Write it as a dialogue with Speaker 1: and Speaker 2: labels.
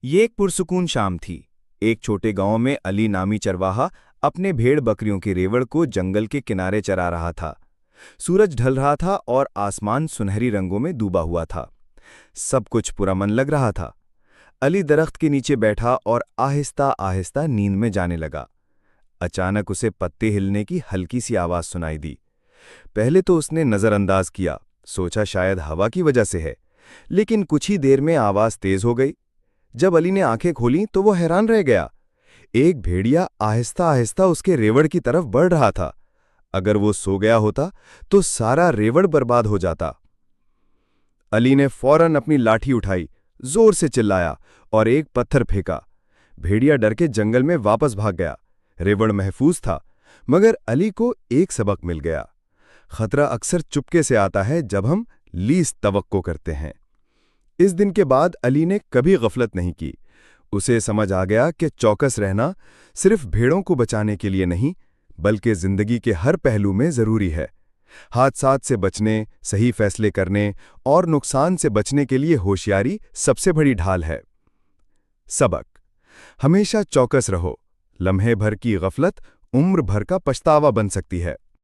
Speaker 1: ये एक पुरसुकून शाम थी। एक छोटे गांव में अली नामी चरवाहा अपने भेड़ बकरियों के रेवड़ को जंगल के किनारे चरा रहा था। सूरज ढल रहा था और आसमान सुनहरी रंगों में डूबा हुआ था। सब कुछ पुरअमन लग रहा था। अली दरख्त के नीचे बैठा और आहिस्ता आहिस्ता नींद में जाने लगा। अचानक उसे पत्ते हिलने की हल्की सी आवाज सुनाई दी। पहले तो उसने नजरअंदाज किया, सोचा शायद हवा की वजह से है, लेकिन कुछ ही देर में आवाज तेज हो गई। जब अली ने आंखें खोलीं तो वो हैरान रह गया। एक भेड़िया आहिस्ता आहिस्ता उसके रेवड़ की तरफ बढ़ रहा था। अगर वो सो गया होता तो सारा रेवड़ बर्बाद हो जाता। अली ने फौरन अपनी लाठी उठाई, जोर से चिल्लाया और एक पत्थर फेंका। भेड़िया डर के जंगल में वापस भाग गया। रेवड़ महफूज था, मगर अली को एक सबक मिल गया। खतरा अक्सर चुपके से आता है जब हम लीस्ट तवक्को करते हैं। इस दिन के बाद अली ने कभी गफलत नहीं की। उसे समझ आ गया कि चौकस रहना सिर्फ भेड़ों को बचाने के लिए नहीं, बल्कि जिंदगी के हर पहलू में जरूरी है। हादसात से बचने, सही फैसले करने और नुकसान से बचने के लिए होशियारी सबसे बड़ी ढाल है। सबक: हमेशा चौकस रहो। लम्हे भर की गफलत उम्र भर का पछतावा बन सकती है।